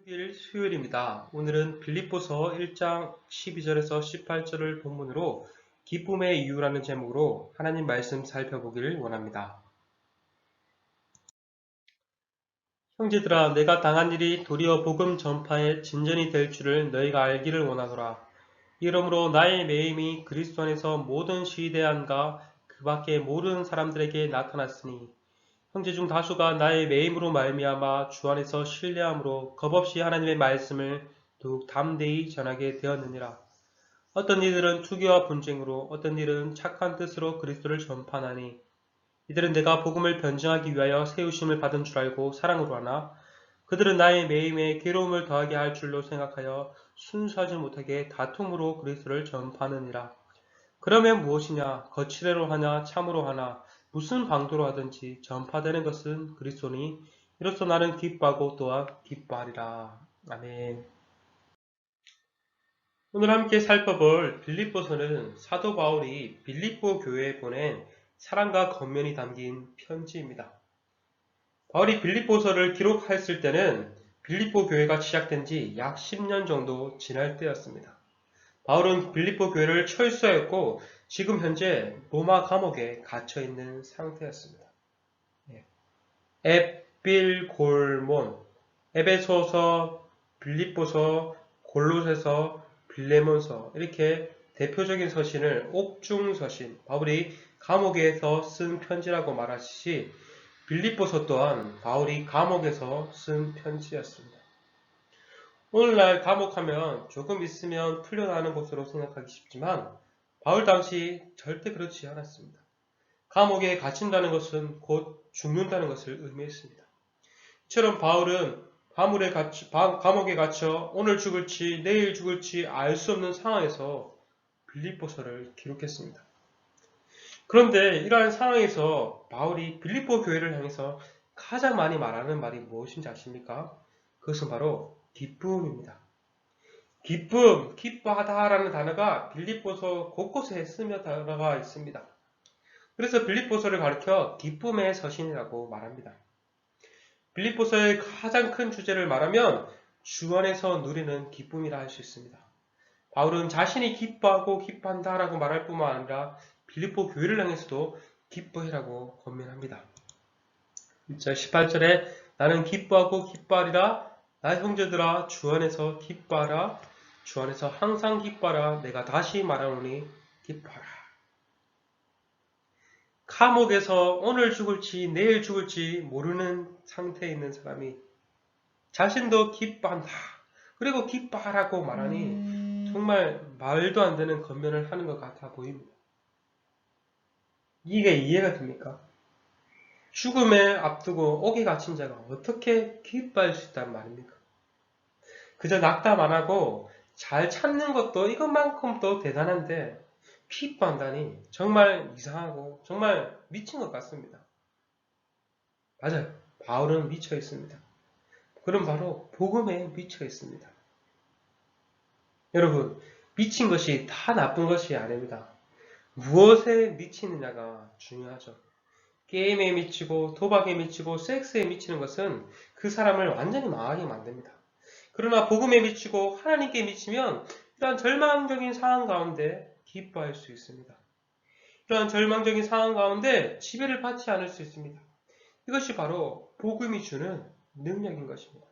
6일 수요일입니다. 오늘은 빌립보서 1장 12절에서 18절을 본문으로 기쁨의 이유라는 제목으로 하나님 말씀 살펴보기를 원합니다. 형제들아, 내가 당한 일이 도리어 복음 전파의 진전이 될 줄을 너희가 알기를 원하노라. 이러므로 나의 매임이 그리스도 안에서 모든 시대안과 그 밖에 모든 사람들에게 나타났으니 형제 중 다수가 나의 매임으로 말미암아 주 안에서 신뢰함으로 겁없이 하나님의 말씀을 더욱 담대히 전하게 되었느니라. 어떤 이들은 투기와 분쟁으로, 어떤 이들은 착한 뜻으로 그리스도를 전파하니 이들은 내가 복음을 변증하기 위하여 세우심을 받은 줄 알고 사랑으로 하나 그들은 나의 매임에 괴로움을 더하게 할 줄로 생각하여 순수하지 못하게 다툼으로 그리스도를 전파하느니라. 그러면 무엇이냐? 거칠애로 하냐? 참으로 하나? 무슨 방도로 하든지 전파되는 것은 그리스도니 이로써 나는 기뻐하고 또한 기뻐하리라. 아멘. 오늘 함께 살펴볼 빌립보서는 사도 바울이 빌립보 교회에 보낸 사랑과 권면이 담긴 편지입니다. 바울이 빌립보서를 기록했을 때는 빌립보 교회가 시작된 지 약 10년 정도 지날 때였습니다. 바울은 빌립보 교회를 철수하였고 지금 현재 로마 감옥에 갇혀 있는 상태였습니다. 앱빌골몬, 에베소서, 빌립보서, 골로새서, 빌레몬서 이렇게 대표적인 서신을 옥중서신, 바울이 감옥에서 쓴 편지라고 말하시지 빌립보서 또한 바울이 감옥에서 쓴 편지였습니다. 오늘날 감옥하면 조금 있으면 풀려나는 곳으로 생각하기 쉽지만 바울 당시 절대 그렇지 않았습니다. 감옥에 갇힌다는 것은 곧 죽는다는 것을 의미했습니다. 이처럼 바울은 감옥에 갇혀 오늘 죽을지 내일 죽을지 알 수 없는 상황에서 빌립보서를 기록했습니다. 그런데 이러한 상황에서 바울이 빌립보 교회를 향해서 가장 많이 말하는 말이 무엇인지 아십니까? 그것은 바로 기쁨입니다. 기쁨, 기뻐하다라는 단어가 빌립보서 곳곳에 쓰며 들어가 있습니다. 그래서 빌립보서를 가리켜 기쁨의 서신이라고 말합니다. 빌립보서의 가장 큰 주제를 말하면 주 안에서 누리는 기쁨이라 할 수 있습니다. 바울은 자신이 기뻐하고 기뻐한다라고 말할 뿐만 아니라 빌립보 교회를 향해서도 기뻐해라고 권면합니다. 1절 18절에 나는 기뻐하고 기뻐하리라. 나 형제들아 주 안에서 기뻐하라. 주 안에서 항상 기뻐하라. 내가 다시 말하노니 기뻐하라. 감옥에서 오늘 죽을지 내일 죽을지 모르는 상태에 있는 사람이 자신도 기뻐한다. 그리고 기뻐하라고 말하니 정말 말도 안 되는 권면을 하는 것 같아 보입니다. 이게 이해가 됩니까? 죽음에 앞두고 옥에 갇힌 자가 어떻게 기뻐할 수 있단 말입니까? 그저 낙담 안 하고 잘 참는 것도 이것만큼도 대단한데 기뻐한다니 정말 이상하고 정말 미친 것 같습니다. 맞아요. 바울은 미쳐 있습니다. 그럼 바로 복음에 미쳐 있습니다. 여러분, 미친 것이 다 나쁜 것이 아닙니다. 무엇에 미치느냐가 중요하죠. 게임에 미치고 도박에 미치고 섹스에 미치는 것은 그 사람을 완전히 망하게 만듭니다. 그러나 복음에 미치고 하나님께 미치면 이러한 절망적인 상황 가운데 기뻐할 수 있습니다. 이러한 절망적인 상황 가운데 지배를 받지 않을 수 있습니다. 이것이 바로 복음이 주는 능력인 것입니다.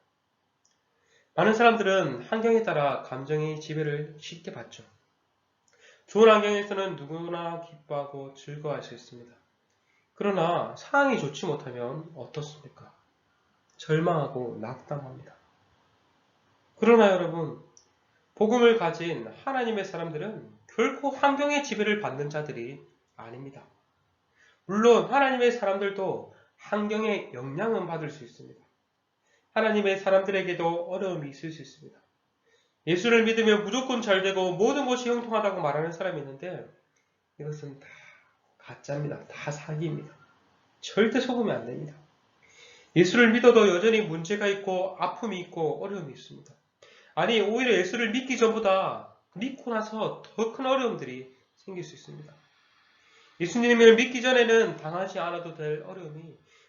많은 사람들은 환경에 따라 감정의 지배를 쉽게 받죠. 좋은 환경에서는 누구나 기뻐하고 즐거워할 수 있습니다. 그러나 상황이 좋지 못하면 어떻습니까? 절망하고 낙담합니다. 그러나 여러분, 복음을 가진 하나님의 사람들은 결코 환경의 지배를 받는 자들이 아닙니다. 물론 하나님의 사람들도 환경의 영향은 받을 수 있습니다. 하나님의 사람들에게도 어려움이 있을 수 있습니다. 예수를 믿으면 무조건 잘 되고 모든 것이 형통하다고 말하는 사람이 있는데 이것은 다 가짜입니다. 다 사기입니다. 절대 속으면 안 됩니다. 예수를 믿어도 여전히 문제가 있고 아픔이 있고 어려움이 있습니다. 아니 오히려 예수를 믿기 전보다 믿고 나서 더 큰 어려움들이 생길 수 있습니다. 예수님을 믿기 전에는 당하지 않아도 될 어려움이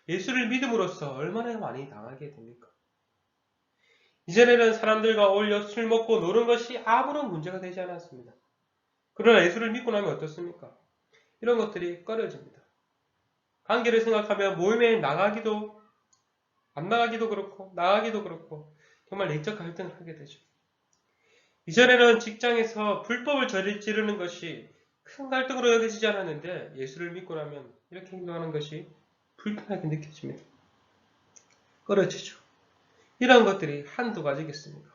예수를 믿음으로써 얼마나 많이 당하게 됩니까? 이전에는 사람들과 어울려 술 먹고 노는 것이 아무런 문제가 되지 않았습니다. 그러나 예수를 믿고 나면 어떻습니까? 이런 것들이 꺼려집니다. 관계를 생각하면 모임에 나가기도 안 나가기도 그렇고 나가기도 그렇고 정말 내적 갈등을 하게 되죠. 이전에는 직장에서 불법을 저지르는 것이 큰 갈등으로 여겨지지 않았는데 예수를 믿고 나면 이렇게 행동하는 것이 불편하게 느껴집니다. 꺼려지죠. 이러한 것들이 한두 가지겠습니까?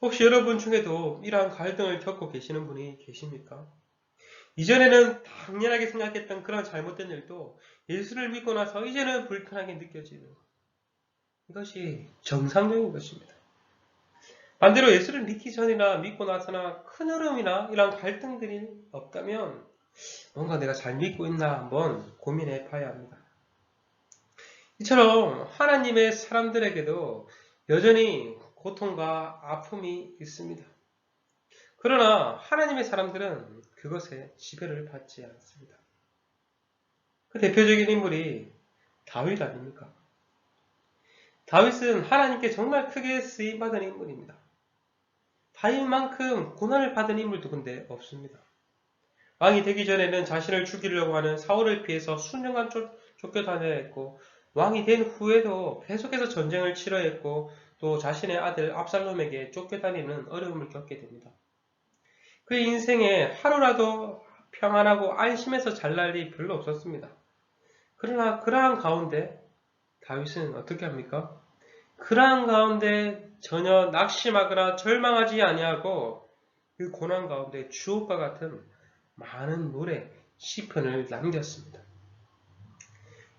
혹시 여러분 중에도 이러한 갈등을 겪고 계시는 분이 계십니까? 이전에는 당연하게 생각했던 그런 잘못된 일도 예수를 믿고 나서 이제는 불편하게 느껴지는 이것이 정상적인 것입니다. 반대로 예수를 믿기 전이나 믿고 나서나 큰 흐름이나 이런 갈등들이 없다면 뭔가 내가 잘 믿고 있나 한번 고민해 봐야 합니다. 이처럼 하나님의 사람들에게도 여전히 고통과 아픔이 있습니다. 그러나 하나님의 사람들은 그것에 지배를 받지 않습니다. 그 대표적인 인물이 다윗 아닙니까? 다윗은 하나님께 정말 크게 쓰임받은 인물입니다. 다윗만큼 고난을 받은 인물도 근데 없습니다. 왕이 되기 전에는 자신을 죽이려고 하는 사울을 피해서 수년간 쫓겨다녀야 했고, 왕이 된 후에도 계속해서 전쟁을 치러야 했고, 또 자신의 아들 압살롬에게 쫓겨다니는 어려움을 겪게 됩니다. 그의 인생에 하루라도 평안하고 안심해서 잘 날 일이 별로 없었습니다. 그러나 그러한 가운데 다윗은 어떻게 합니까? 그러한 가운데 전혀 낙심하거나 절망하지 아니하고 그 고난 가운데 주옥과 같은 많은 노래, 시편을 남겼습니다.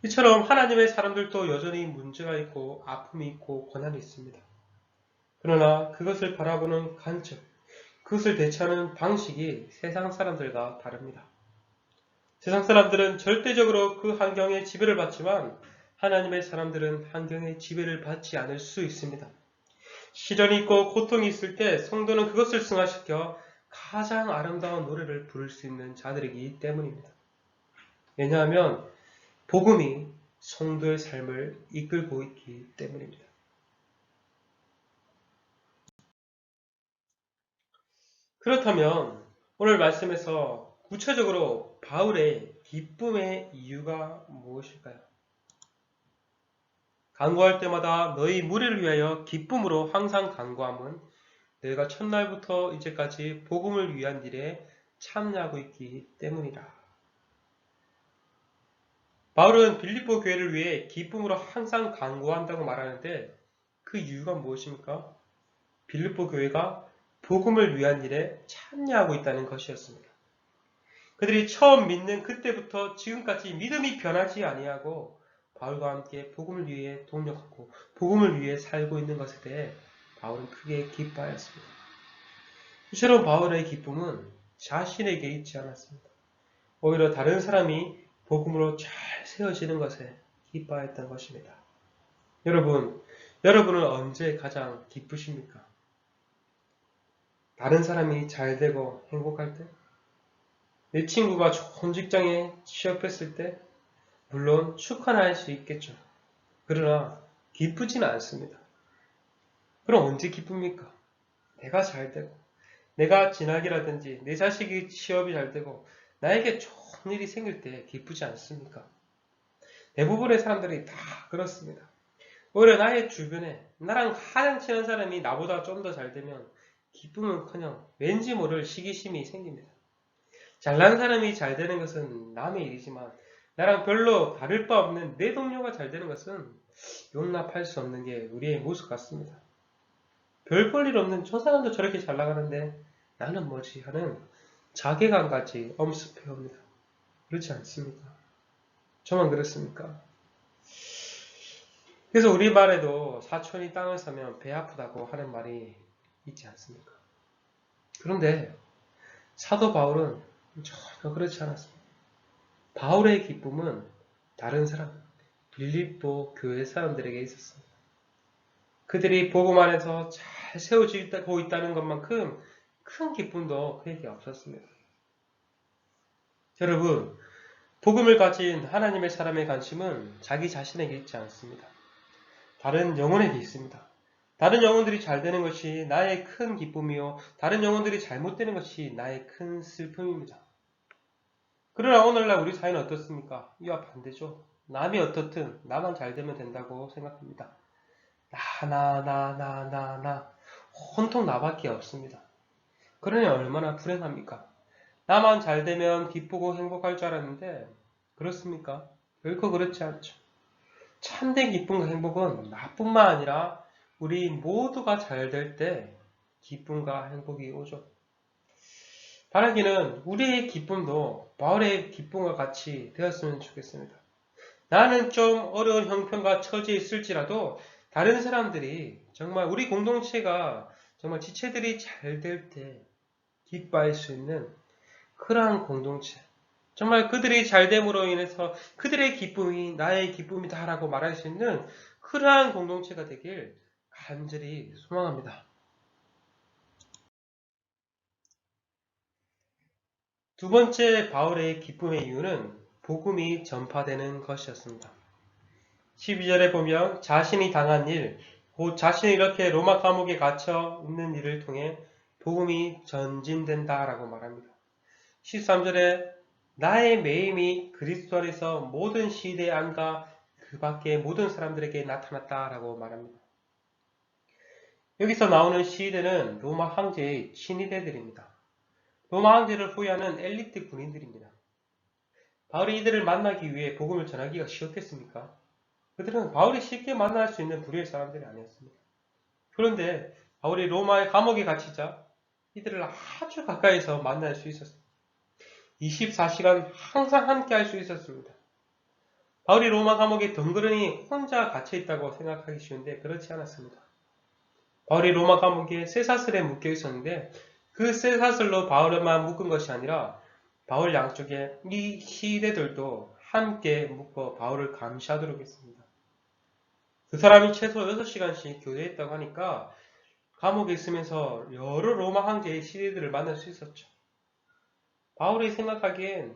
이처럼 하나님의 사람들도 여전히 문제가 있고 아픔이 있고 고난이 있습니다. 그러나 그것을 바라보는 관점, 그것을 대처하는 방식이 세상 사람들과 다릅니다. 세상 사람들은 절대적으로 그 환경에 지배를 받지만 하나님의 사람들은 환경에 지배를 받지 않을 수 있습니다. 시련이 있고 고통이 있을 때 성도는 그것을 승화시켜 가장 아름다운 노래를 부를 수 있는 자들이기 때문입니다. 왜냐하면 복음이 성도의 삶을 이끌고 있기 때문입니다. 그렇다면 오늘 말씀에서 구체적으로 바울의 기쁨의 이유가 무엇일까요? 간구할 때마다 너희 무리를 위하여 기쁨으로 항상 간구함은 너희가 첫날부터 이제까지 복음을 위한 일에 참여하고 있기 때문이라. 바울은 빌립보 교회를 위해 기쁨으로 항상 간구한다고 말하는데 그 이유가 무엇입니까? 빌립보 교회가 복음을 위한 일에 참여하고 있다는 것이었습니다. 그들이 처음 믿는 그때부터 지금까지 믿음이 변하지 아니하고 바울과 함께 복음을 위해 동력하고 복음을 위해 살고 있는 것에 대해 바울은 크게 기뻐하였습니다. 이처럼 바울의 기쁨은 자신에게 있지 않았습니다. 오히려 다른 사람이 복음으로 잘 세워지는 것에 기뻐했던 것입니다. 여러분은 언제 가장 기쁘십니까? 다른 사람이 잘 되고 행복할 때? 내 친구가 좋은 직장에 취업했을 때? 물론 축하는 할 수 있겠죠. 그러나 기쁘지는 않습니다. 그럼 언제 기쁩니까? 내가 잘 되고, 내가 진학이라든지 내 자식이 취업이 잘 되고 나에게 좋은 일이 생길 때 기쁘지 않습니까? 대부분의 사람들이 다 그렇습니다. 오히려 나의 주변에 나랑 가장 친한 사람이 나보다 좀 더 잘 되면 기쁨은커녕 왠지 모를 시기심이 생깁니다. 잘난 사람이 잘 되는 것은 남의 일이지만 나랑 별로 다를 바 없는 내 동료가 잘 되는 것은 용납할 수 없는 게 우리의 모습 같습니다. 별 볼 일 없는 저 사람도 저렇게 잘 나가는데 나는 뭐지 하는 자괴감까지 엄습해옵니다. 그렇지 않습니까? 저만 그렇습니까? 그래서 우리말에도 사촌이 땅을 사면 배 아프다고 하는 말이 있지 않습니까? 그런데 사도 바울은 전혀 그렇지 않았습니다. 바울의 기쁨은 다른 사람, 빌립보 교회 사람들에게 있었습니다. 그들이 복음 안에서 잘 세워지고 있다는 것만큼 큰 기쁨도 그에게 없었습니다. 여러분, 복음을 가진 하나님의 사람의 관심은 자기 자신에게 있지 않습니다. 다른 영혼에게 있습니다. 다른 영혼들이 잘 되는 것이 나의 큰 기쁨이요. 다른 영혼들이 잘못되는 것이 나의 큰 슬픔입니다. 그러나 오늘날 우리 사회는 어떻습니까? 이와 반대죠. 남이 어떻든 나만 잘 되면 된다고 생각합니다. 나. 온통 나밖에 없습니다. 그러니 얼마나 불행합니까? 나만 잘 되면 기쁘고 행복할 줄 알았는데 그렇습니까? 결코 그렇지 않죠. 참된 기쁨과 행복은 나뿐만 아니라 우리 모두가 잘 될 때 기쁨과 행복이 오죠. 바라기는 우리의 기쁨도 바울의 기쁨과 같이 되었으면 좋겠습니다. 나는 좀 어려운 형편과 처지에 있을지라도 다른 사람들이 정말 우리 공동체가 정말 지체들이 잘 될 때 기뻐할 수 있는 그러한 공동체, 정말 그들이 잘됨으로 인해서 그들의 기쁨이 나의 기쁨이다라고 말할 수 있는 그러한 공동체가 되길 간절히 소망합니다. 두 번째 바울의 기쁨의 이유는 복음이 전파되는 것이었습니다. 12절에 보면 자신이 당한 일, 곧 자신이 이렇게 로마 감옥에 갇혀 있는 일을 통해 복음이 전진된다라고 말합니다. 13절에 나의 매임이 그리스도 안에서 모든 시대 안과 그 밖의 모든 사람들에게 나타났다라고 말합니다. 여기서 나오는 시대는 로마 황제의 친위대들입니다. 로마 황제를 후회하는 엘리트 군인들입니다. 바울이 이들을 만나기 위해 복음을 전하기가 쉬웠겠습니까? 그들은 바울이 쉽게 만날 수 있는 부류의 사람들이 아니었습니다. 그런데 바울이 로마의 감옥에 갇히자 이들을 아주 가까이서 만날 수 있었습니다. 24시간 항상 함께 할 수 있었습니다. 바울이 로마 감옥에 덩그러니 혼자 갇혀 있다고 생각하기 쉬운데 그렇지 않았습니다. 바울이 로마 감옥에 쇠사슬에 묶여 있었는데 그 쇠사슬로 바울만 묶은 것이 아니라 바울 양쪽에 이 시대들도 함께 묶어 바울을 감시하도록 했습니다. 그 사람이 최소 6시간씩 교대했다고 하니까 감옥에 있으면서 여러 로마 황제의 시대들을 만날 수 있었죠. 바울이 생각하기엔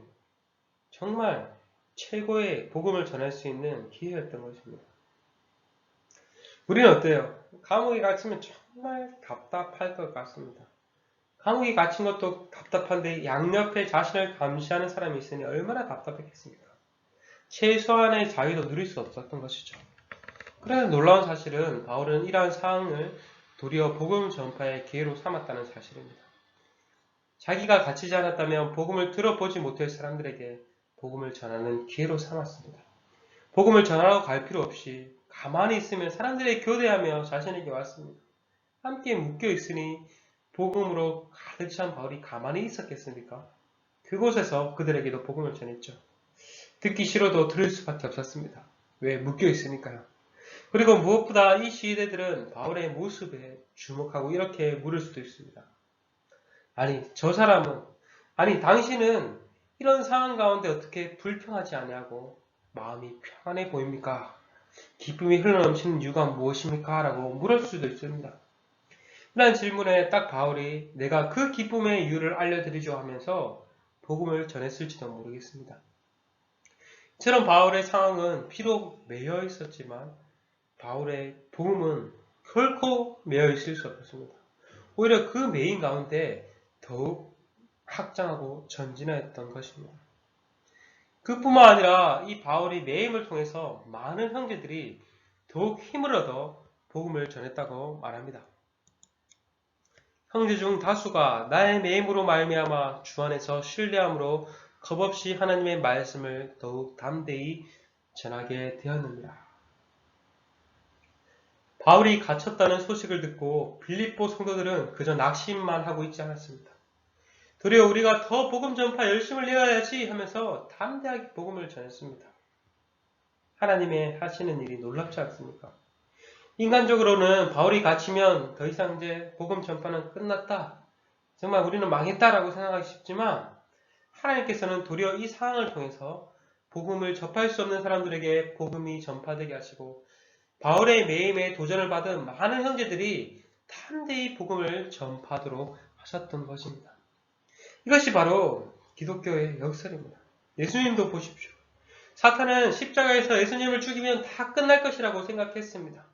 정말 최고의 복음을 전할 수 있는 기회였던 것입니다. 우리는 어때요? 감옥에 갇히면 정말 답답할 것 같습니다. 감옥에 갇힌 것도 답답한데 양옆에 자신을 감시하는 사람이 있으니 얼마나 답답했겠습니까? 최소한의 자유도 누릴 수 없었던 것이죠. 그러나 놀라운 사실은 바울은 이러한 상황을 도리어 복음 전파의 기회로 삼았다는 사실입니다. 자기가 갇히지 않았다면 복음을 들어보지 못할 사람들에게 복음을 전하는 기회로 삼았습니다. 복음을 전하러 갈 필요 없이 가만히 있으면 사람들이 교대하며 자신에게 왔습니다. 함께 묶여 있으니 복음으로 가득 찬 바울이 가만히 있었겠습니까? 그곳에서 그들에게도 복음을 전했죠. 듣기 싫어도 들을 수밖에 없었습니다. 왜? 묶여 있으니까요. 그리고 무엇보다 이 시대들은 바울의 모습에 주목하고 이렇게 물을 수도 있습니다. 아니, 저 사람은, 아니, 당신은 이런 상황 가운데 어떻게 불평하지 아니하고 마음이 평안해 보입니까? 기쁨이 흘러넘치는 이유가 무엇입니까? 라고 물을 수도 있습니다. 이런 질문에 딱 바울이 내가 그 기쁨의 이유를 알려드리죠 하면서 복음을 전했을지도 모르겠습니다. 이처럼 바울의 상황은 비록 매여 있었지만 바울의 복음은 결코 매여 있을 수 없었습니다. 오히려 그 매인 가운데 더욱 확장하고 전진하였던 것입니다. 그뿐만 아니라 이 바울이 매임을 통해서 많은 형제들이 더욱 힘을 얻어 복음을 전했다고 말합니다. 형제 중 다수가 나의 매임으로 말미암아 주 안에서 신뢰함으로 겁없이 하나님의 말씀을 더욱 담대히 전하게 되었느니라. 바울이 갇혔다는 소식을 듣고 빌립보 성도들은 그저 낙심만 하고 있지 않았습니다. 도리어 우리가 더 복음 전파 열심을 내어야지 하면서 담대하게 복음을 전했습니다. 하나님의 하시는 일이 놀랍지 않습니까? 인간적으로는 바울이 갇히면 더 이상 이제 복음 전파는 끝났다. 정말 우리는 망했다라고 생각하기 쉽지만 하나님께서는 도리어 이 상황을 통해서 복음을 접할 수 없는 사람들에게 복음이 전파되게 하시고 바울의 매임에 도전을 받은 많은 형제들이 담대히 복음을 전파하도록 하셨던 것입니다. 이것이 바로 기독교의 역설입니다. 예수님도 보십시오. 사탄은 십자가에서 예수님을 죽이면 다 끝날 것이라고 생각했습니다.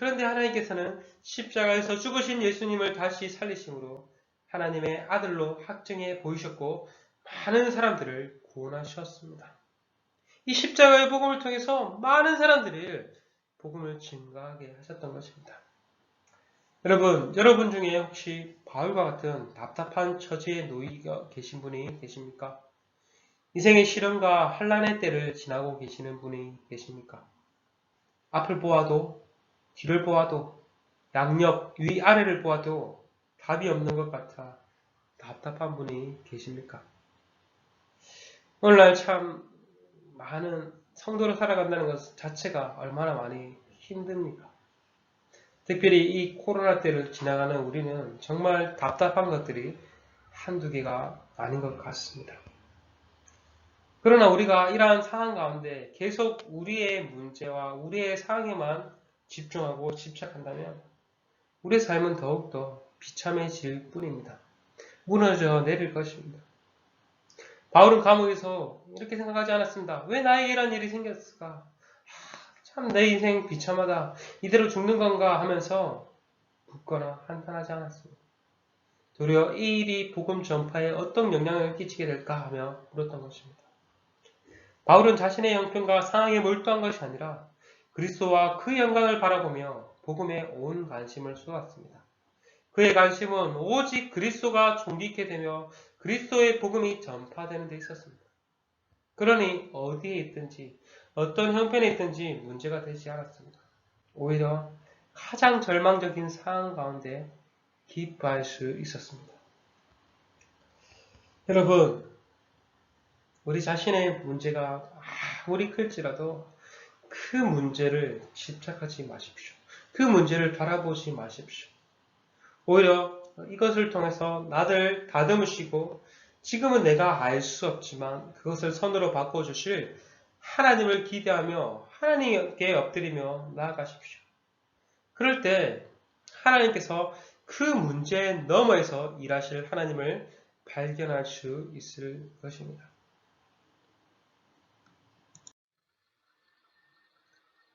그런데 하나님께서는 십자가에서 죽으신 예수님을 다시 살리심으로 하나님의 아들로 확증해 보이셨고 많은 사람들을 구원하셨습니다. 이 십자가의 복음을 통해서 많은 사람들이 복음을 증거하게 하셨던 것입니다. 여러분 중에 혹시 바울과 같은 답답한 처지에 놓여 계신 분이 계십니까? 인생의 시련과 환난의 때를 지나고 계시는 분이 계십니까? 앞을 보아도 뒤를 보아도 양옆 위아래를 보아도 답이 없는 것 같아 답답한 분이 계십니까? 오늘날 참 많은 성도로 살아간다는 것 자체가 얼마나 많이 힘듭니까? 특별히 이 코로나 때를 지나가는 우리는 정말 답답한 것들이 한두 개가 아닌 것 같습니다. 그러나 우리가 이러한 상황 가운데 계속 우리의 문제와 우리의 상황에만 집중하고 집착한다면 우리의 삶은 더욱더 비참해질 뿐입니다. 무너져 내릴 것입니다. 바울은 감옥에서 이렇게 생각하지 않았습니다. 왜 나에게 이런 일이 생겼을까? 참 내 인생 비참하다. 이대로 죽는 건가 하면서 굳거나 한탄하지 않았습니다. 도리어 이 일이 복음 전파에 어떤 영향을 끼치게 될까 하며 물었던 것입니다. 바울은 자신의 형편과 상황에 몰두한 것이 아니라 그리스도와 그 영광을 바라보며 복음에 온 관심을 쏟았습니다. 그의 관심은 오직 그리스도가 존귀케 되며 그리스도의 복음이 전파되는 데 있었습니다. 그러니 어디에 있든지 어떤 형편에 있든지 문제가 되지 않았습니다. 오히려 가장 절망적인 상황 가운데 기뻐할 수 있었습니다. 여러분, 우리 자신의 문제가 아무리 클지라도 그 문제를 집착하지 마십시오. 그 문제를 바라보지 마십시오. 오히려 이것을 통해서 나를 다듬으시고 지금은 내가 알 수 없지만 그것을 선으로 바꿔주실 하나님을 기대하며 하나님께 엎드리며 나아가십시오. 그럴 때 하나님께서 그 문제 너머에서 일하실 하나님을 발견할 수 있을 것입니다.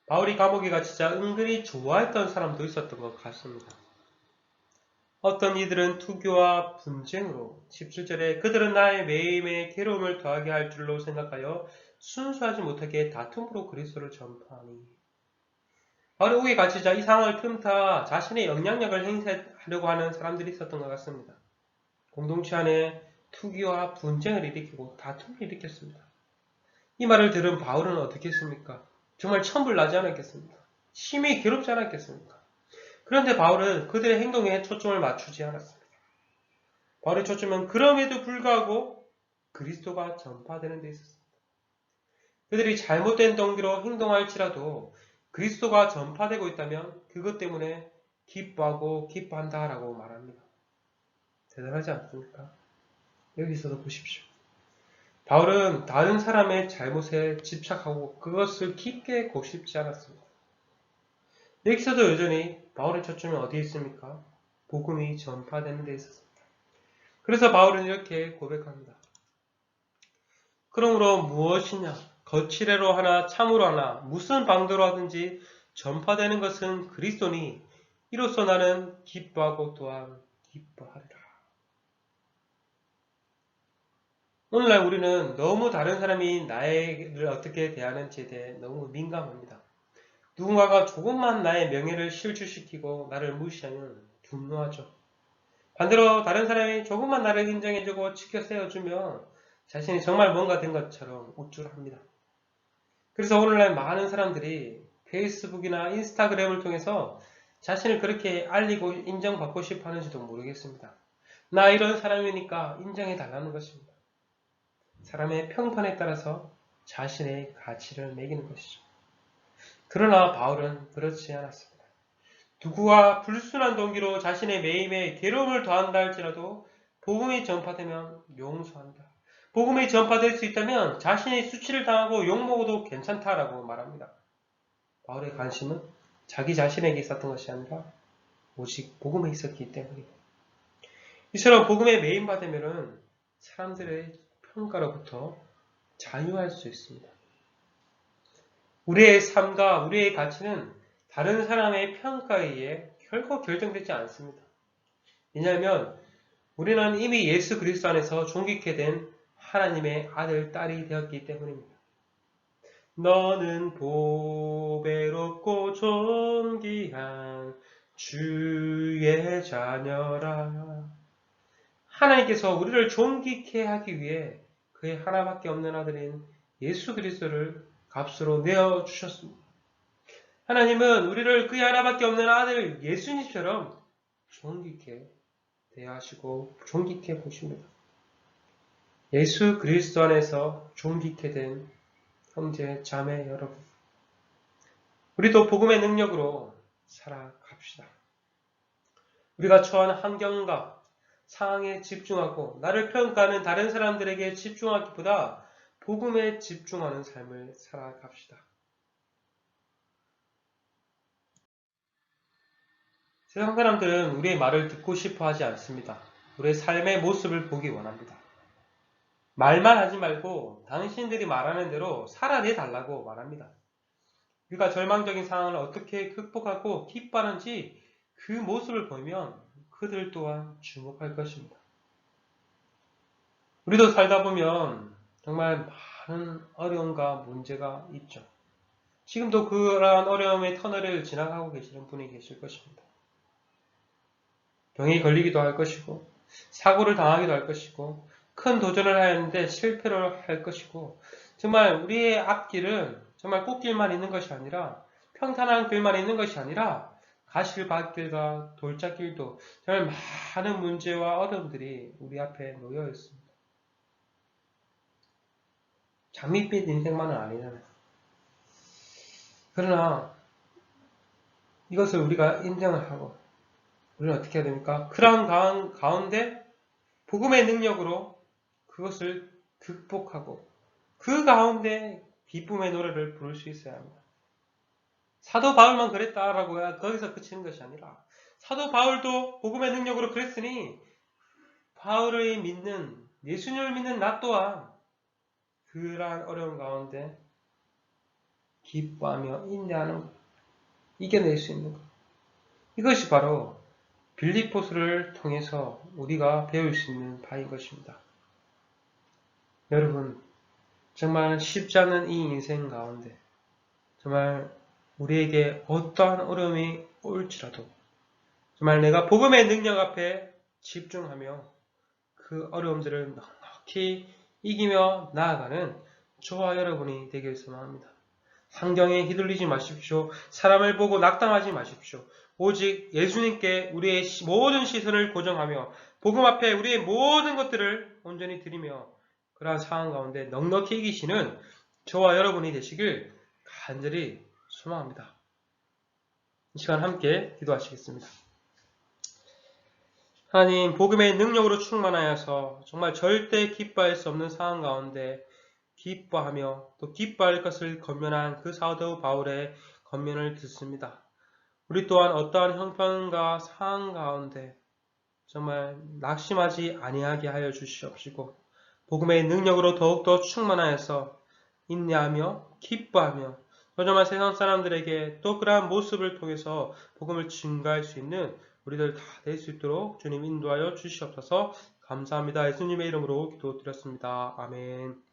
바울이 감옥에 갇히자 은근히 좋아했던 사람도 있었던 것 같습니다. 어떤 이들은 투교와 분쟁으로 17절에 그들은 나의 매일매일 괴로움을 더하게 할 줄로 생각하여 순수하지 못하게 다툼으로 그리스도를 전파하니. 바울이 옥에 갇히자 이 상황을 틈타 자신의 영향력을 행사하려고 하는 사람들이 있었던 것 같습니다. 공동체 안에 투기와 분쟁을 일으키고 다툼을 일으켰습니다. 이 말을 들은 바울은 어떻게 했습니까? 정말 천불나지 않았겠습니까? 심히 괴롭지 않았겠습니까? 그런데 바울은 그들의 행동에 초점을 맞추지 않았습니다. 바울의 초점은 그럼에도 불구하고 그리스도가 전파되는 데 있었습니다. 그들이 잘못된 동기로 행동할지라도 그리스도가 전파되고 있다면 그것 때문에 기뻐하고 기뻐한다라고 말합니다. 대단하지 않습니까? 여기서도 보십시오. 바울은 다른 사람의 잘못에 집착하고 그것을 깊게 곱씹지 않았습니다. 여기서도 여전히 바울의 초점이 어디에 있습니까? 복음이 전파되는 데 있었습니다. 그래서 바울은 이렇게 고백합니다. 그러므로 무엇이냐? 거칠애로 하나 참으로 하나 무슨 방도로 하든지 전파되는 것은 그리스도니 이로써 나는 기뻐하고 또한 기뻐하리라. 오늘날 우리는 너무 다른 사람이 나를 어떻게 대하는지에 대해 너무 민감합니다. 누군가가 조금만 나의 명예를 실추시키고 나를 무시하면 분노하죠. 반대로 다른 사람이 조금만 나를 인정해주고 치켜 세워주면 자신이 정말 뭔가 된 것처럼 우쭐합니다. 그래서 오늘날 많은 사람들이 페이스북이나 인스타그램을 통해서 자신을 그렇게 알리고 인정받고 싶어 하는지도 모르겠습니다. 나 이런 사람이니까 인정해달라는 것입니다. 사람의 평판에 따라서 자신의 가치를 매기는 것이죠. 그러나 바울은 그렇지 않았습니다. 누구와 불순한 동기로 자신의 매임에 괴로움을 더한다 할지라도 복음이 전파되면 용서한다. 복음이 전파될 수 있다면 자신이 수치를 당하고 욕먹어도 괜찮다라고 말합니다. 바울의 관심은 자기 자신에게 있었던 것이 아니라 오직 복음에 있었기 때문입니다. 이처럼 복음에 매임받으면 사람들의 평가로부터 자유할 수 있습니다. 우리의 삶과 우리의 가치는 다른 사람의 평가에 의해 결코 결정되지 않습니다. 왜냐하면 우리는 이미 예수 그리스도 안에서 존귀케 된 하나님의 아들, 딸이 되었기 때문입니다. 너는 보배롭고 존귀한 주의 자녀라. 하나님께서 우리를 존귀케 하기 위해 그의 하나밖에 없는 아들인 예수 그리스도를 값으로 내어주셨습니다. 하나님은 우리를 그의 하나밖에 없는 아들 예수님처럼 존귀케 대하시고 존귀케 보십니다. 예수 그리스도 안에서 존귀케 된 형제, 자매 여러분, 우리도 복음의 능력으로 살아갑시다. 우리가 처한 환경과 상황에 집중하고 나를 평가하는 다른 사람들에게 집중하기보다 복음에 집중하는 삶을 살아갑시다. 세상 사람들은 우리의 말을 듣고 싶어 하지 않습니다. 우리의 삶의 모습을 보기 원합니다. 말만 하지 말고 당신들이 말하는 대로 살아내 달라고 말합니다. 우리가 절망적인 상황을 어떻게 극복하고 기뻐하는지 그 모습을 보면 그들 또한 주목할 것입니다. 우리도 살다 보면 정말 많은 어려움과 문제가 있죠. 지금도 그러한 어려움의 터널을 지나가고 계시는 분이 계실 것입니다. 병에 걸리기도 할 것이고 사고를 당하기도 할 것이고 큰 도전을 하였는데 실패를 할 것이고 정말 우리의 앞길은 정말 꽃길만 있는 것이 아니라 평탄한 길만 있는 것이 아니라 가시밭길과 돌짝길도 정말 많은 문제와 어려움들이 우리 앞에 놓여 있습니다. 장밋빛 인생만은 아니잖아요. 그러나 이것을 우리가 인정을 하고 우리는 어떻게 해야 됩니까? 그러한 가운데 복음의 능력으로 그것을 극복하고 그 가운데 기쁨의 노래를 부를 수 있어야 합니다. 사도 바울만 그랬다라고 거기서 그치는 것이 아니라 사도 바울도 복음의 능력으로 그랬으니 바울의 믿는 예수님을 믿는 나 또한 그러한 어려운 가운데 기뻐하며 인내하는 것, 이겨낼 수 있는 것. 이것이 바로 빌립보서를 통해서 우리가 배울 수 있는 바인 것입니다. 여러분, 정말 쉽지 않은 이 인생 가운데 정말 우리에게 어떠한 어려움이 올지라도 정말 내가 복음의 능력 앞에 집중하며 그 어려움들을 넉넉히 이기며 나아가는 저와 여러분이 되길 소망합니다. 환경에 휘둘리지 마십시오. 사람을 보고 낙담하지 마십시오. 오직 예수님께 우리의 모든 시선을 고정하며 복음 앞에 우리의 모든 것들을 온전히 드리며 그러한 상황 가운데 넉넉히 이기시는 저와 여러분이 되시길 간절히 소망합니다. 이 시간 함께 기도하시겠습니다. 하나님, 복음의 능력으로 충만하여서 정말 절대 기뻐할 수 없는 상황 가운데 기뻐하며 또 기뻐할 것을 권면한 그 사도 바울의 권면을 듣습니다. 우리 또한 어떠한 형편과 상황 가운데 정말 낙심하지 아니하게 하여 주시옵시고 복음의 능력으로 더욱더 충만하여서 인내하며 기뻐하며 또 정말 세상 사람들에게 또 그러한 모습을 통해서 복음을 증가할 수 있는 우리들 다 될 수 있도록 주님 인도하여 주시옵소서. 감사합니다. 예수님의 이름으로 기도드렸습니다. 아멘.